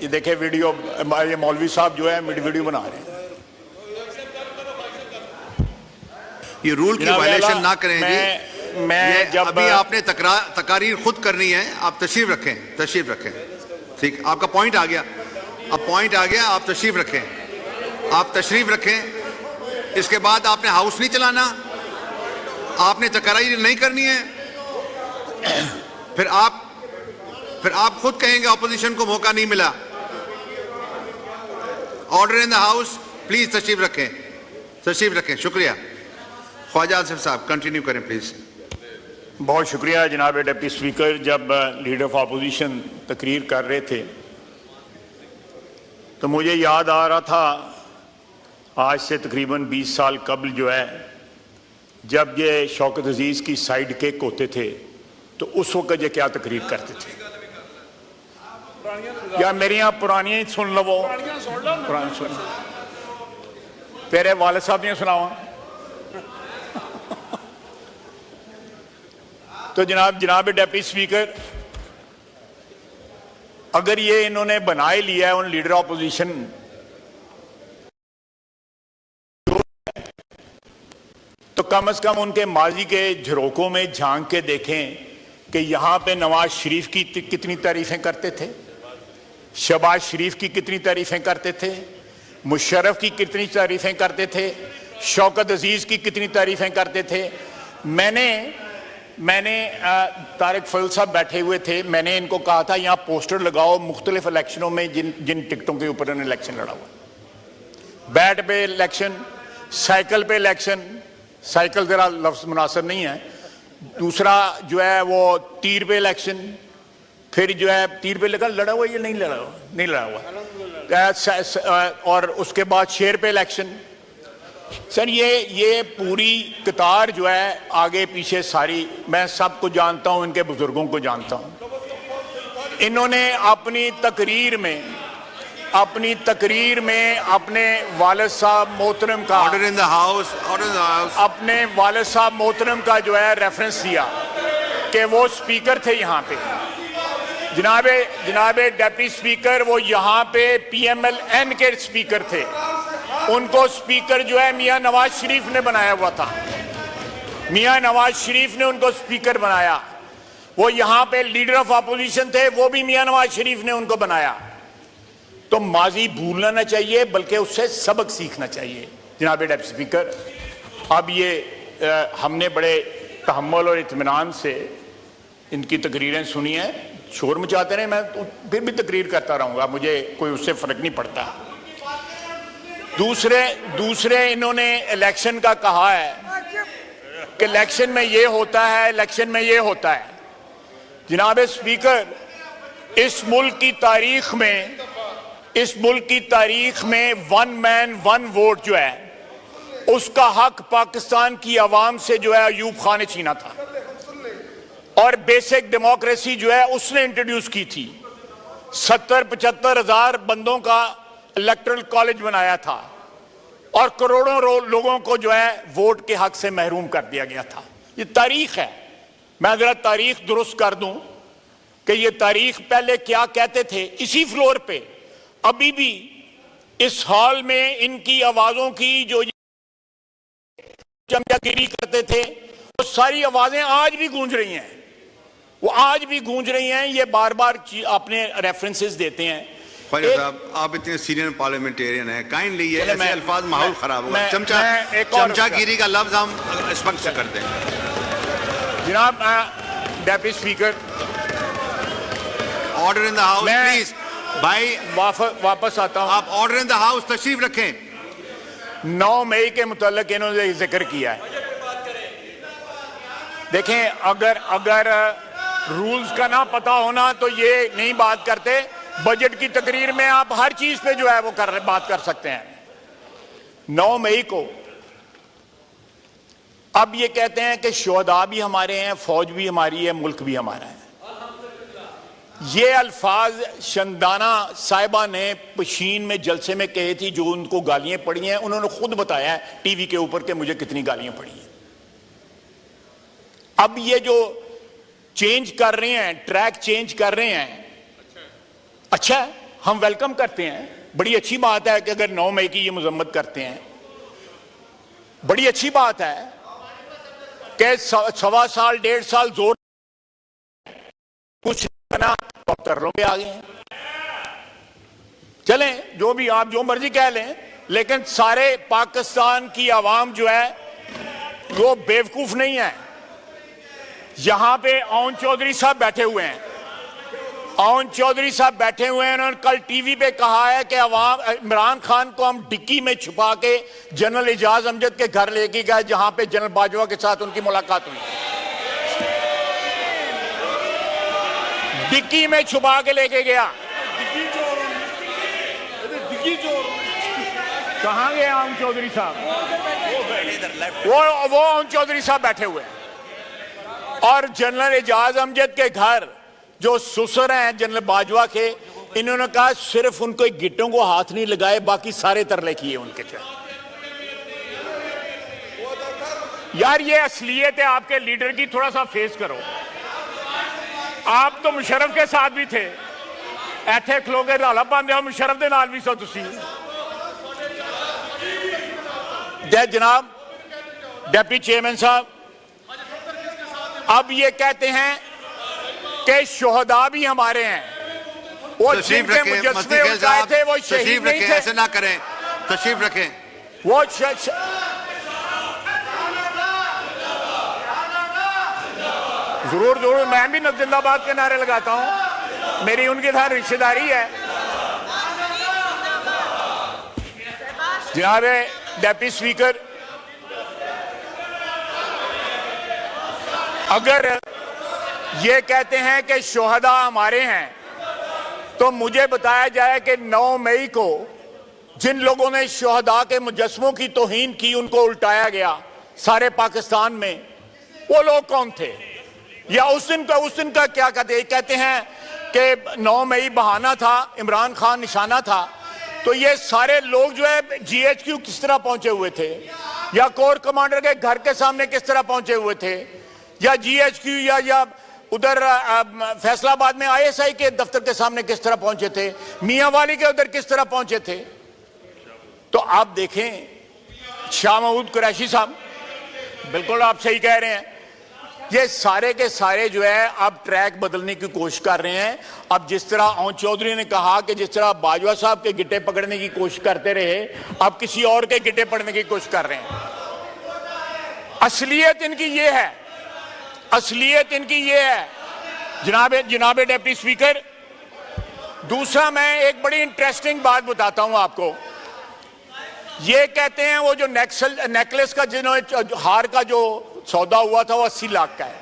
ये देखे वीडियो, ये मौलवी साहब जो है वीडियो बना रहे हैं। ये रूल की वायलेशन ना करें जी। मैं जब अभी आपने तकारीर खुद करनी है, आप तशरीफ रखें। ठीक, आपका पॉइंट आ गया, अब पॉइंट आ गया, आप तशरीफ रखें। इसके बाद आपने हाउस नहीं चलाना, आपने तकारीर नहीं करनी है, फिर आप खुद कहेंगे ऑपोजिशन को मौका नहीं मिला। Order in the house, please तशरीफ रखें। शुक्रिया। ख्वाजा आसिफ साहब कंटिन्यू करें प्लीज। बहुत शुक्रिया जनाब डिप्टी स्पीकर। जब लीडर ऑफ अपोजिशन तकरीर कर रहे थे तो मुझे याद आ रहा था आज से तकरीबन 20 साल कबल जो है, जब ये शौकत अजीज की साइड केक होते थे तो उस वक्त ये क्या तकरीर करते थे। या मेरी यहाँ पुरानी ही सुन लो, पुरानी सुन, तेरे वालिद साहब ने सुनावा। तो जनाब डिप्टी स्पीकर, अगर ये इन्होंने बना ही लिया है उन लीडर ऑपोजिशन, तो कम से कम उनके माजी के झरोकों में झांक के देखें कि यहां पे नवाज शरीफ की कितनी तारीफें करते थे, शहबाज शरीफ की कितनी तारीफें करते थे, मुशर्रफ की कितनी तारीफें करते थे, शौकत अजीज की कितनी तारीफें करते थे। मैंने तारिक फजल साहब बैठे हुए थे, मैंने इनको कहा था यहाँ पोस्टर लगाओ मुख्तलिफ इलेक्शनों में जिन टिकटों के ऊपर इन्होंने इलेक्शन लड़ा हुआ। बैट पे इलेक्शन, साइकिल पे इलेक्शन, साइकिल जरा लफ्ज मुनासिब नहीं है, दूसरा जो है वो तीर पे इलेक्शन, फिर जो है तीर पे लड़ा हुआ या नहीं लड़ा हुआ, और उसके बाद शेर पे इलेक्शन। सर ये पूरी कतार जो है आगे पीछे सारी, मैं सबको जानता हूं, इनके बुजुर्गों को जानता हूं। इन्होंने अपनी तकरीर में अपने वालिद साहब मोहतरम का, ऑर्डर इन द हाउस, अपने वालिद साहब मोहतरम का जो है रेफरेंस दिया कि वो स्पीकर थे यहाँ पे। जनाबे डिप्टी स्पीकर, वो यहाँ पे PMLN के स्पीकर थे। उनको स्पीकर जो है मियां नवाज शरीफ ने बनाया हुआ था, मियां नवाज शरीफ ने उनको स्पीकर बनाया। वो यहाँ पे लीडर ऑफ अपोजिशन थे, वो भी मियां नवाज शरीफ ने उनको बनाया। तो माजी भूलना ना चाहिए, बल्कि उससे सबक सीखना चाहिए। जनाब डिप्टी स्पीकर, अब ये हमने बड़े तहम्मुल और इत्मीनान से इनकी तकरीरें सुनी हैं। शोर मचाते रहे, मैं तो फिर भी तकरीर करता रहूंगा, मुझे कोई उससे फर्क नहीं पड़ता। दूसरे इन्होंने इलेक्शन का कहा है कि इलेक्शन में ये होता है, इलेक्शन में ये होता है। जनाब स्पीकर, इस मुल्क की तारीख में 1 मैन 1 वोट जो है, उसका हक पाकिस्तान की आवाम से जो है अयूब खान ने छीना था, और बेसिक डेमोक्रेसी जो है उसने इंट्रोड्यूस की थी। 70-75 हजार बंदों का इलेक्टोरल कॉलेज बनाया था, और करोड़ों लोगों को जो है वोट के हक से महरूम कर दिया गया था। ये तारीख है। मैं जरा तारीख दुरुस्त कर दूं कि ये तारीख पहले क्या कहते थे। इसी फ्लोर पे अभी भी इस हॉल में इनकी आवाजों की जो चमचागिरी करते थे, वो सारी आवाजें आज भी गूंज रही हैं, वो आज भी गूंज रही हैं। ये बार बार अपने रेफरेंसेस देते हैं। साहब, आप इतने सीनियर पार्लियामेंटेरियन हैं, काइंडली ये ऐसे अल्फाज माहौल खराब होगा। चमचागिरी का लफ्ज हम स्पष्ट कर दें। जनाब deputy speaker, order in the house please. भाई वापस आता हूं। आप ऑर्डर इन द हाउस तशरीफ रखें। 9 मई के मुतालिक इन्होंने जिक्र किया है। देखें, अगर रूल्स का ना पता होना तो ये नहीं बात करते। बजट की तकरीर में आप हर चीज पे जो है वो बात कर सकते हैं। 9 मई को अब ये कहते हैं कि शोहदा भी हमारे हैं, फौज भी हमारी है, मुल्क भी हमारा है। ये अल्फाज शंदाना साहिबा ने पशीन में जलसे में कहे थी, जो उनको गालियां पड़ी हैं। उन्होंने खुद बताया है टीवी के ऊपर कि मुझे कितनी गालियां पड़ी हैं। अब ये जो चेंज कर रहे हैं, ट्रैक चेंज कर रहे हैं, अच्छा है, हम वेलकम करते हैं। बड़ी अच्छी बात है कि अगर 9 मई की ये मजम्मत करते हैं, बड़ी अच्छी बात है कि 1.25 साल 1.5 साल जोर कुछ बना तो तरलों पे आ गए हैं। चलें, जो भी आप जो मर्जी कह लें, लेकिन सारे पाकिस्तान की आवाम जो है वो बेवकूफ नहीं है। यहां पे ओन चौधरी साहब बैठे हुए हैं, ओन चौधरी साहब बैठे हुए हैं। उन्होंने कल टीवी पे कहा है कि अवाम इमरान खान को हम डिक्की में छुपा के जनरल एजाज अमजद के घर लेके गए, जहां पे जनरल बाजवा के साथ उनकी मुलाकात हुई। डिक्की में छुपा के लेके गया। कहां गए ओन चौधरी साहब? वो ओन चौधरी साहब बैठे हुए हैं। और जनरल एजाज अमजद के घर जो सुसर हैं जनरल बाजवा के, इन्होंने कहा सिर्फ उनको गिट्टों को हाथ नहीं लगाए, बाकी सारे तरले किए उनके। यार ये असलियत है आपके लीडर की, थोड़ा सा फेस करो। आप तो मुशर्रफ के साथ भी थे, ऐथे खलोगे रौला पांदे हो, मुशर्रफ दे नाल भी सो तुसी। जनाब डेप्टी चेयरमैन साहब, अब ये कहते हैं कि शोहदा भी हमारे हैं। वो जिनके मुजस्समे उठाए थे वो शहीद नहीं थे। ऐसे ना करें, तशरीफ रखें। वो जरूर जरूर, मैं भी जिंदाबाद के नारे लगाता हूं, मेरी उनके साथ रिश्तेदारी है। जनाब डेप्टी स्पीकर, अगर ये कहते हैं कि शोहदा हमारे हैं, तो मुझे बताया जाए कि 9 मई को जिन लोगों ने शोहदा के मुजस्समों की तौहीन की, उनको उल्टाया गया सारे पाकिस्तान में, वो लोग कौन थे? या उस दिन का क्या कहते हैं कि 9 मई बहाना था, इमरान खान निशाना था। तो ये सारे लोग जो है GHQ किस तरह पहुंचे हुए थे, या कोर कमांडर के घर के सामने किस तरह पहुंचे हुए थे, या GHQ या उधर फैसलाबाद में ISI के दफ्तर के सामने किस तरह पहुंचे थे, मियां वाली के उधर किस तरह पहुंचे थे। तो आप देखें शाह महमूद कुरैशी साहब, बिल्कुल आप सही कह रहे हैं, ये सारे के सारे जो है अब ट्रैक बदलने की कोशिश कर रहे हैं। अब जिस तरह ओन चौधरी ने कहा कि जिस तरह बाजवा साहब के गिट्टे पकड़ने की कोशिश करते रहे, अब किसी और के गिट्टे पकड़ने की कोशिश कर रहे हैं। असलियत इनकी ये है, असलियत इनकी ये है। जनाब डिप्टी स्पीकर, दूसरा मैं एक बड़ी इंटरेस्टिंग बात बताता हूं आपको। ये कहते हैं वो जो नेकलेस का जिन्होंने हार का जो सौदा हुआ था वो 80 लाख का है।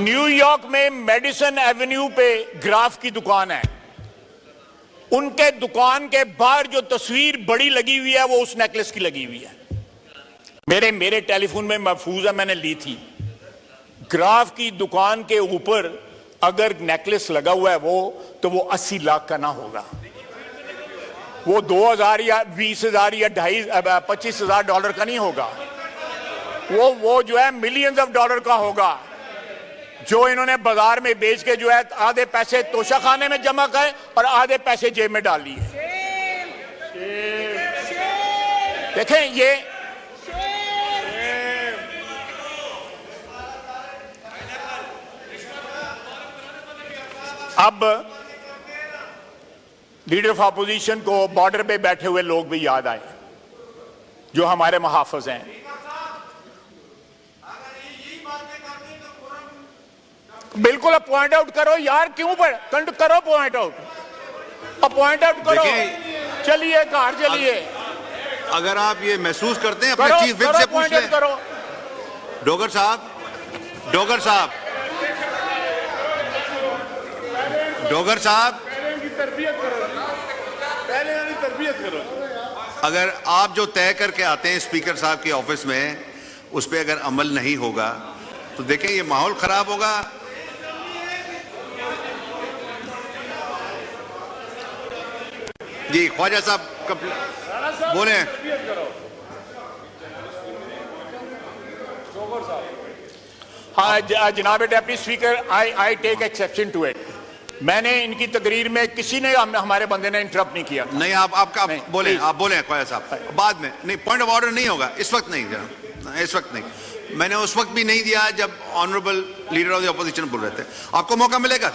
न्यूयॉर्क में मेडिसन एवेन्यू पे ग्राफ की दुकान है, उनके दुकान के बाहर जो तस्वीर बड़ी लगी हुई है वो उस नेकलेस की लगी हुई है। मेरे टेलीफोन में महफूज है, मैंने ली थी। ग्राफ की दुकान के ऊपर अगर नेकलेस लगा हुआ है तो वो 80 लाख का ना होगा, वो 2000 या 20,000 या 25,000 डॉलर का नहीं होगा, वो जो है मिलियंस ऑफ डॉलर का होगा, जो इन्होंने बाजार में बेच के जो है आधे पैसे तोशाखाने में जमा करे और आधे पैसे जेब में डाल लिए। देखें ये अब लीडर ऑफ अपोजिशन को बॉर्डर पे बैठे हुए लोग भी याद आए जो हमारे मुहाफिज हैं। बिल्कुल पॉइंट आउट करो यार, क्यों करो पॉइंट आउट, पॉइंट आउट करो, चलिए कार चलिए। अगर आप ये महसूस करते हैं अपने चीफ विप से पूछ लें। करो डोगर साहब, डोगर साहब, डोगर साहब, तरबियत करो। अगर आप जो तय करके आते हैं स्पीकर साहब के ऑफिस में, उस पर अगर अमल नहीं होगा तो देखें ये माहौल खराब होगा। जी ख्वाजा साहब बोले। हाँ जनाब deputy speaker, I take exception to it. मैंने इनकी तकरीर में किसी ने हमारे बंदे ने इंटरप्ट नहीं किया। नहीं, आपका नहीं, बोले, please। आप बोले ख्वाजा साहब बाद में। नहीं, पॉइंट ऑफ ऑर्डर नहीं होगा इस वक्त, नहीं जनाब, इस वक्त नहीं। मैंने उस वक्त भी नहीं दिया जब honourable leader of the opposition बोल रहे थे। आपको मौका मिलेगा।